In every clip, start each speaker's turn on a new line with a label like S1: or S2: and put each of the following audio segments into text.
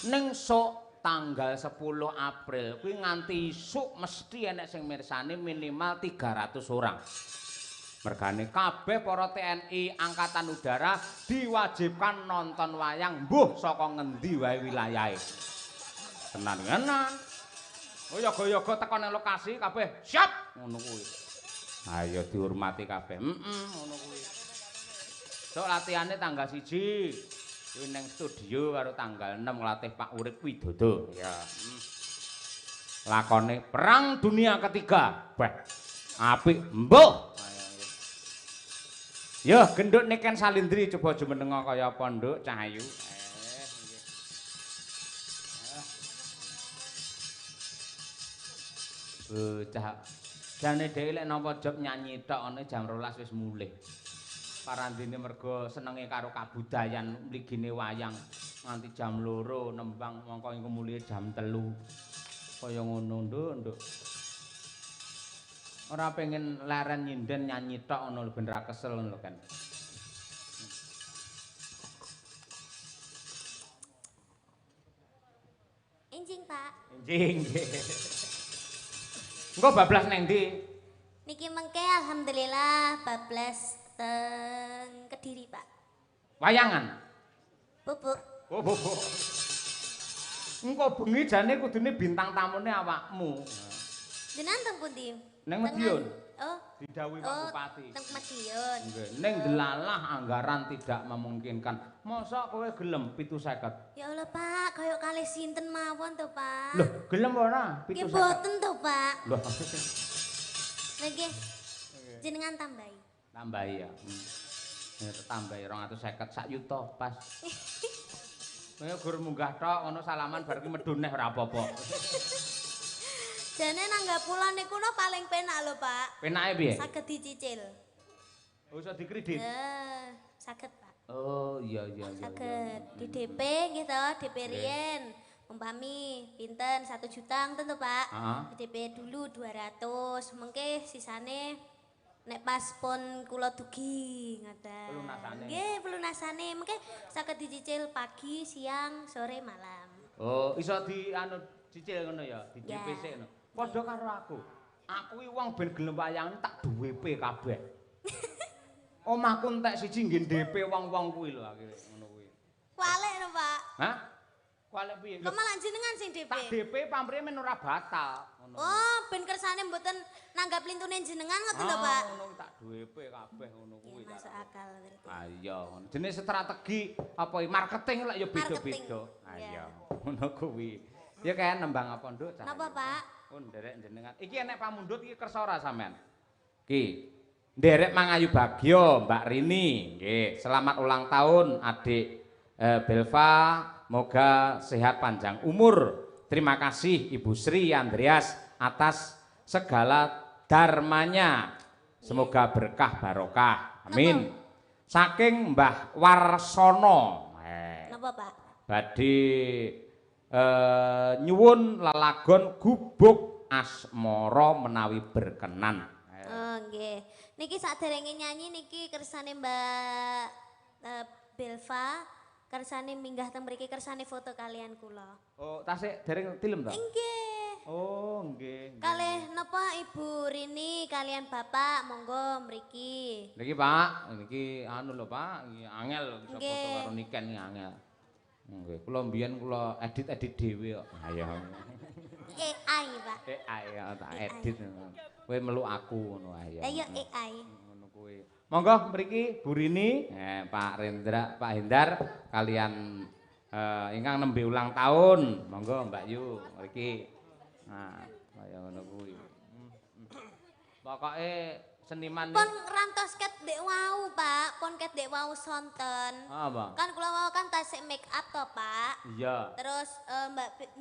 S1: Ning sok tanggal 10 April kuwi nganti isuk mesti enek sing mirsani minimal 300 orang. Mergane kabeh para TNI Angkatan Udara diwajibkan nonton wayang mbuh saka ngendi wae wilayahe. Tenan-tenan. Oh yoga-yoga teko nang lokasi kabeh siap ngono kuwi. Ayo dihormati kabeh. Ngono kuwi. Sok latihane tanggal 1. Kuwi ning studio karo tanggal 6 nglatih Pak Urip Widodo. Ya. Lakone Perang Dunia Ketiga. Bah. Apik mbuh. Yo genduk Niken Salindri coba jumenenga kaya apa nduk Cahayu. Bocah. Jane dhewe lek napa job nyanyi tok ana jam 12 wis mulih. Parandene mergo senenge karo kabudayan mligine wayang nganti jam 2 nembang mongko engko mulih jam 3. Kaya ngono nduk. Ora pengen leren nyinden nyanyi tok ngono lho ben ra kesel ngono kan.
S2: Enjing, Pak.
S1: Enjing. Engko bablas neng ndi?
S2: Niki mengke alhamdulillah bablas teng Kediri, Pak.
S1: Wayangan.
S2: Bubuk.
S1: Oh, bubuk. Engko bengi jane kudune bintang tamune awakmu.
S2: Jenengan teng pundi?
S1: Neng Madiun.
S2: Oh.
S1: Didhawuhi Pak Bupati.
S2: Teng Madiun.
S1: Nggih, ning delalah anggaran tidak memungkinkan. Mosok kowe gelem 750?
S2: Ya Allah, Pak, kaya kalih sinten mawon to, Pak?
S1: Loh, gelem ora 750?
S2: Nggih boten to, Pak.
S1: Loh.
S2: Nggih. Jenengan tambahi.
S1: Tambahi ya. Ya tambahi 250 sak yuta pas. Kowe gur munggah tok ngono salaman bar ki medhun neh ora apa-apa.
S2: Jane nanggap kula niku paling penak lho, Pak.
S1: Penake piye?
S2: Saged dicicil.
S1: Oh, iso dikredit?
S2: Ya, saged, Pak.
S1: Oh, iya.
S2: Saged di DP nggih to, DP riyen. Umpami pinten 1 juta ngoten to, Pak. Di DP dulu 200, mengke sisane nek pas pon kula dugi ngoten.
S1: Pelunasane.
S2: Nggih, pelunasane mengke saged dicicil pagi, siang, sore, malam.
S1: Oh, iso di cicil ngono ya, di DP sik ngono. Padha karo aku. Aku iki wong ben gelem wayangan tak DWP kabeh. Omahku entek siji nggih DP wong-wong kuwi lho akhire ngono kuwi.
S2: Kualik lho, Pak.
S1: Hah? Kualik piye?
S2: Kok malah jenengan sing DP?
S1: Tak DP pamrih men ora batal ngono.
S2: Oh, ben kersane mboten nanggap lintune jenengan ngoten lho, Pak.
S1: Ngono tak DWP kabeh ngono kuwi.
S2: Ya, masuk akal berarti.
S1: Ah iya, ngono. Jenis strategi apa marketing lek ya beda-beda. Ah iya, ngono kuwi. Ya kan nembang apa nduk?
S2: Napa, Pak?
S1: Oh, nderek jenengan. Iki enek pamundhut iki kersa ora sampean? Ki. Nderek Mangayu Bagyo, Mbak Rini. Nggih, selamat ulang tahun Adik Belva, moga sehat panjang umur. Terima kasih Ibu Sri Andreas atas segala dharmanya. Semoga berkah barokah. Amin. Saking Mbah Warsono.
S2: Napa, Pak?
S1: Badhe nyuwun lelagon gubuk asmara menawi berkenan.
S2: Oh, nggih. Niki saderenge nyanyi niki kersane Mbak Belva, kersane minggah teng mriki kersane foto kalian kula.
S1: Oh, tasik dereng tilem ta?
S2: Nggih.
S1: Oh, nggih.
S2: Kalih napa Ibu Rini kalian Bapak monggo mriki.
S1: Niki Pak, niki anu lho Pak, iki angel bisa foto karo Niken iki angel. Nggih, kula mbiyen kula edit-edit dhewe kok. Ayo.
S2: AI, Pak.
S1: AI ya tak edit. Kowe meluk aku ngono ayo.
S2: Ayo AI.
S1: Ngono kuwi. Monggo mriki Bu Rini, Pak Rendra, Pak Hendar kalian ingkang nembe ulang tahun. Monggo Mbak Yu mriki. Nah, kaya ngono kuwi. Pokoke seniman
S2: Pon rantos ket dek wau, Pak. Pon ket dek wau sonten.
S1: Apa?
S2: Kan kula mau kan tasik make up to, Pak.
S1: Iya.
S2: Terus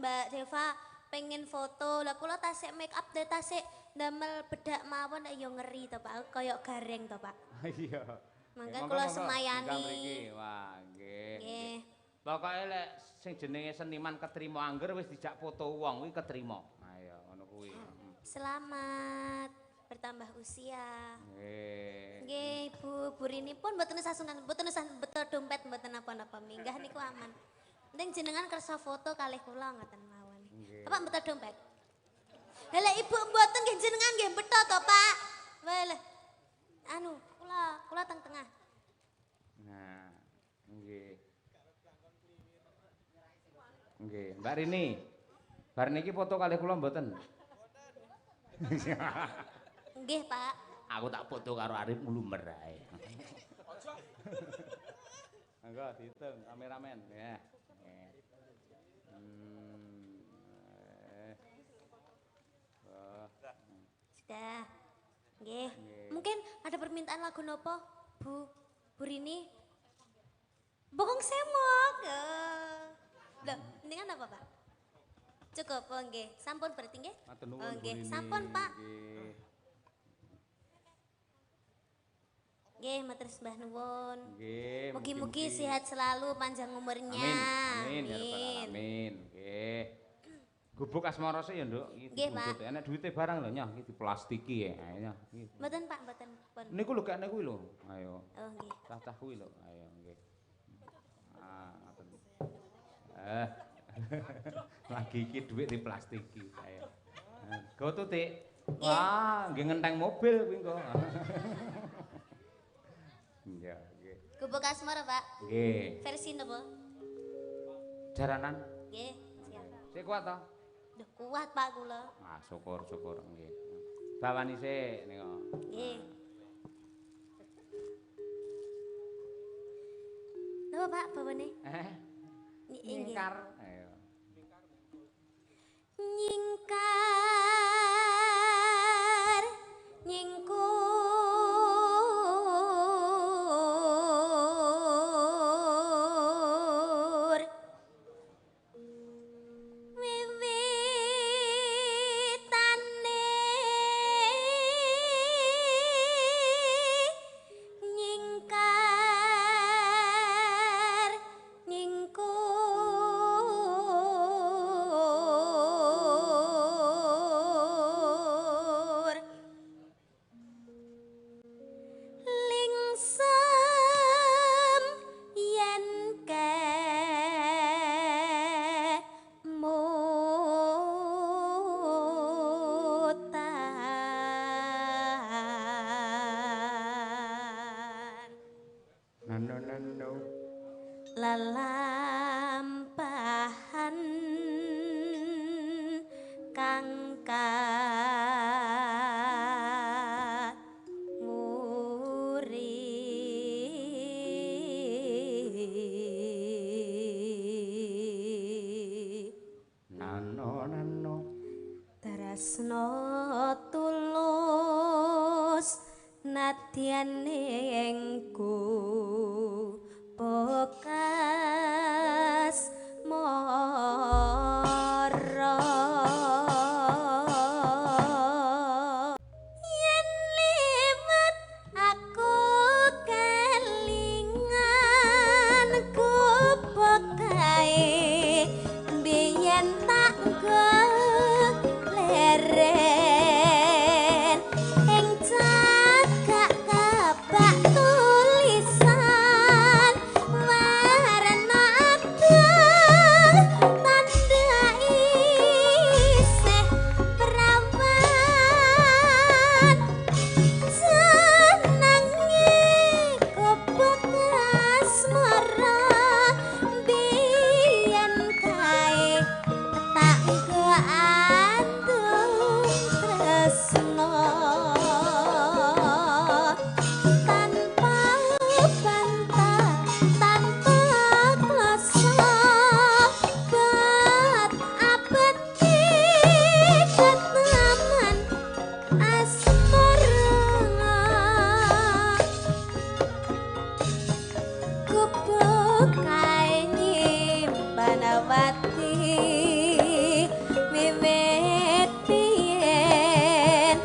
S2: Mbak Deva pengen foto. Lah kula tasik make up deh tasik ndamel bedak mawon ya ngeri to, Pak. Kayak gareng to, Pak.
S1: Iya.
S2: Mangga kula semayani.
S1: Wah, nggih.
S2: Nggih.
S1: Pokoke lek sing jenenge seniman ketrima angger wis dijak foto wong kuwi ketrima. Ayo ngono kuwi.
S2: Selamat bertambah usia.
S1: Nggih.
S2: Nggih, Bu Rini pun mboten sasungkan, mboten betul dompet mboten napa-napa. Minggah niku aman. Penting jenengan kersa foto kalih kula ngoten mawon. Bapak mbeto dompet. Lah ibu mboten nggih jenengan nggih mbeto to, Pak. Wah, anu, kula teng-tengah.
S1: Nah, nggih. Nggih, Mbak Rini. Bar niki foto kalih kula mboten?
S2: Nggih, Pak.
S1: Aku tak foto karo Arif nglumer ae. Monggo dihitung kameramen ya.
S2: Sudah. Nggih. Mungkin ada permintaan lagu nopo, Bu Rini? Bokong semok. Loh, mendingan apa, Pak? Cukup, oh nggih. Sampun berarti nggih? Oh nggih, sampun, Pak. Nggih, matur sembah nuwun.
S1: Nggih.
S2: Mugi-mugi sehat selalu, panjang umurnya.
S1: Amin. Amin. Nggih. Gubuk asmara sik ya, Nduk.
S2: Nggih, Pak.
S1: Enek duwite barang lho, nyah, iki diplastiki ya. Ayo, nyah.
S2: Mboten, Pak, mboten. Pun.
S1: Niku lho kene kuwi lho. Ayo.
S2: Oh nggih.
S1: Cah-cah kuwi lho. Ayo, nggih. Ah, ngoten. Lagi iki duit diplastiki. Ayo. Go tutik. Wah, nggih ngenteng mobil kuwi kok. Iya, nggih.
S2: Gubuk asmara, Pak.
S1: Nggih.
S2: Versi napa?
S1: Jaranan.
S2: Nggih, siap.
S1: Sik kuat to?
S2: Duh, kuat Pak kula.
S1: Ah, syukur nggih. Bawani sik nika.
S2: Nggih. Napa Pak bawane?
S1: Nyingkar. Ayo.
S2: Nyingkar nyingkur wiwitane nyingkar nyingkur lingsem yen kemutan
S1: No.
S2: lelampahan kang muri
S1: Nano.
S2: Tarasno tulus nadyan engku bekas mara yen liwat aku kelingan gubuk kae biyen tak leren ing cagak kabak tulisan warna abang tanda isih perawan senangi gubuk asmara biyen kae tak gantung tresno tanpa bantah tanpa klasa bat abadi ketaman asmara gubuk kae nyimpanawati wiwit biyen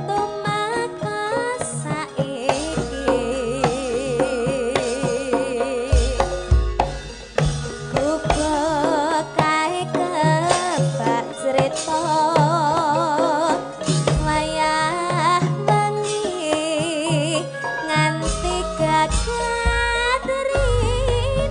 S2: tumakas saiki gubuk kae kebak crita wayah wengi nganti gagat rina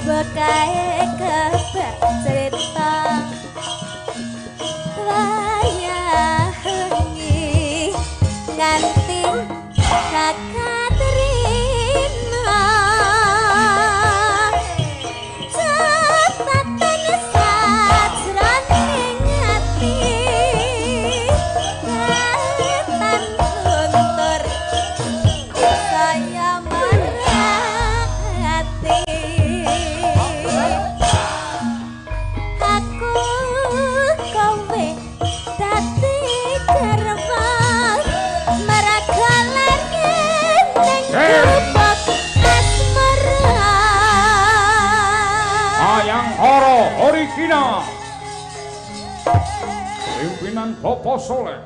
S2: bekae kebak cerita wayangi nganti kakak terima cepatan sajroning hati katan guntur saya merhati aku kowe dadi gerbang meragalar ning kubuk asmara
S3: Ayang Horo Original pimpinan Bopo Soleh.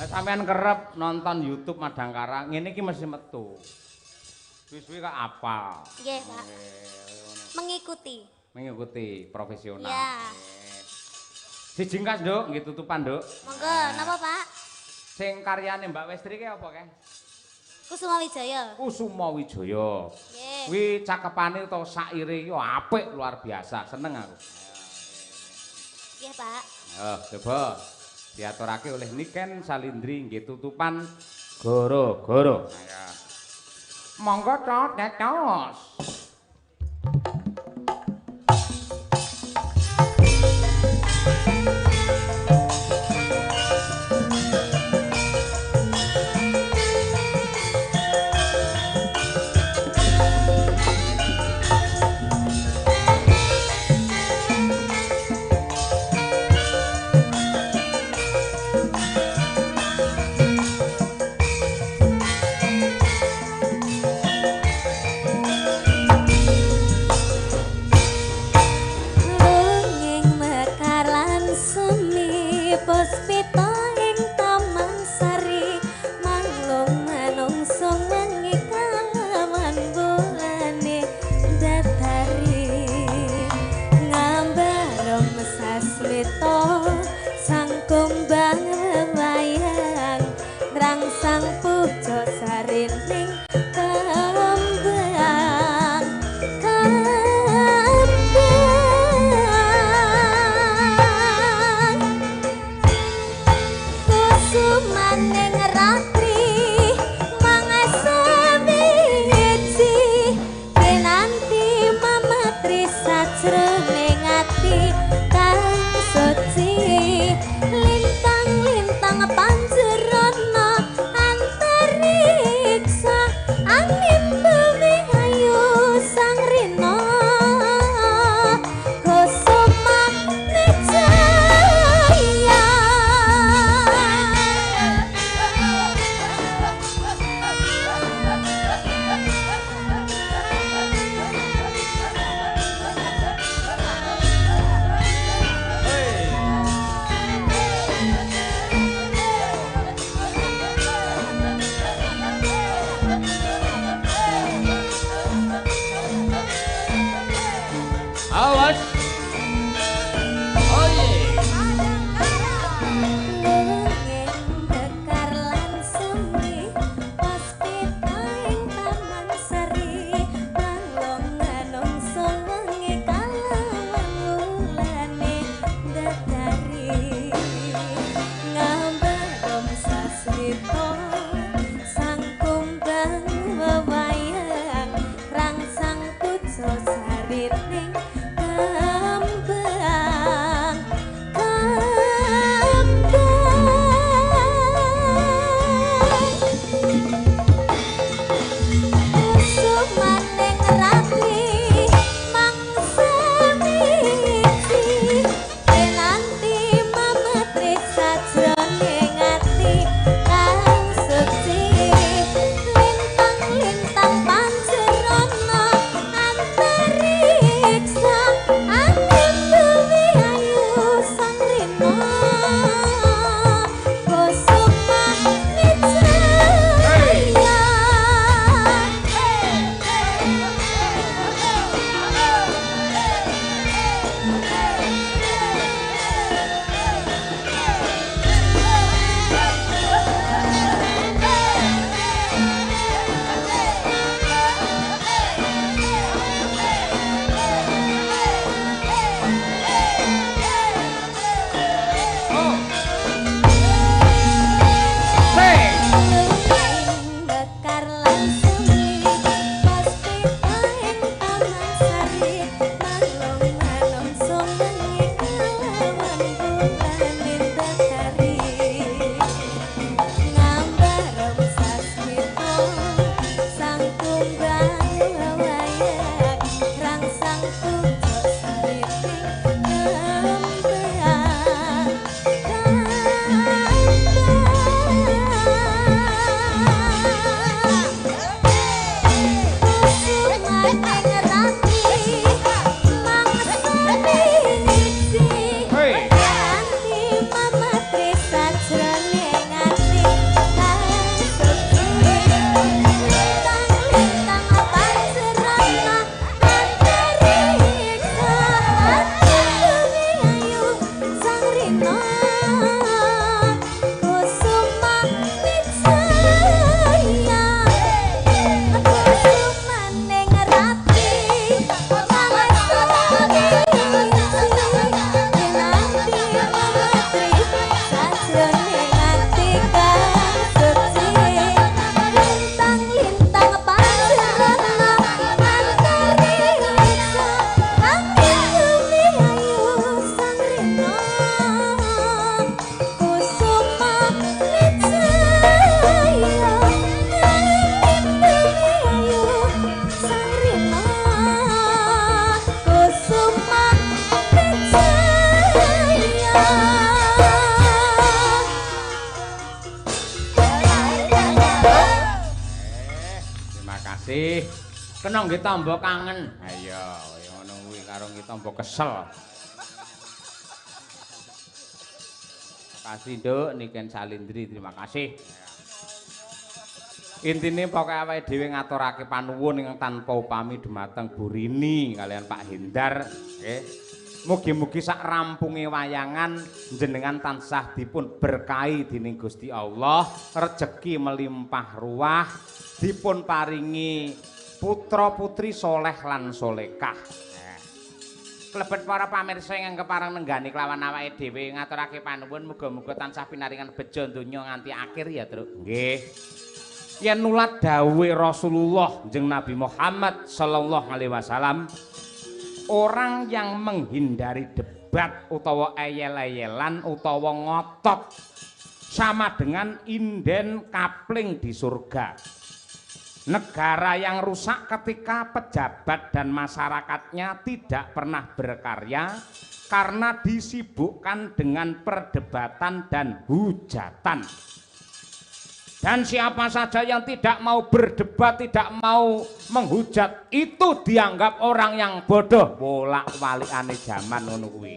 S1: Sampeyan kerep nonton YouTube Madangkara, ngene iki mesti metu. Suwi-suwi kok apal.
S2: Nggih, Pak. Mengikuti
S1: profesional.
S2: Ya.
S1: Dijingkas, Nduk, nggih tutupan, Nduk.
S2: Monggo, napa, Pak?
S1: Sing karyane Mbak Westri ki apa, Keh?
S2: Kusuma Wijaya.
S1: Kusuma Wijaya.
S2: Nggih.
S1: Kuwi cakepane utawa saire iki apik luar biasa, seneng aku.
S2: Nggih, Pak.
S1: Coba diaturake oleh Niken Salindri nggih tutupan goro-goro. Monggo tos. Kasih. Kena nggih tambah kangen. Ha iya, kaya ngono kuwi karo nggih tambah kesel. Kasih Nduk Niken Salindri, terima kasih. Intine pokoke awake dhewe ngaturake panuwun ingkang tanpa upami dumateng Burini kalian Pak Hendar, nggih. Mugi-mugi sak rampunge wayangan jenengan tansah dipun berkahi dening Gusti Allah, rejeki melimpah ruah, dipun paringi putra-putri soleh lan solekah. Klebet para pamirsa ingkang kepareng nenggani kelawan awake dhewe ngaturake panuwun muga-muga tansah pinaringan bejo donya nganti akhir ya, Truk. Nggih. Yen nulat dawuhe Rasulullah jeung Nabi Muhammad sallallahu alaihi wasallam, orang yang menghindari debat utawa eyel-eyelan utawa ngotot sama dengan inden kapling di surga. Negara yang rusak ketika pejabat dan masyarakatnya tidak pernah berkarya karena disibukkan dengan perdebatan dan hujatan. Dan siapa saja yang tidak mau berdebat, tidak mau menghujat, itu dianggap orang yang bodoh. Bolak-balikane jaman ngono kuwi.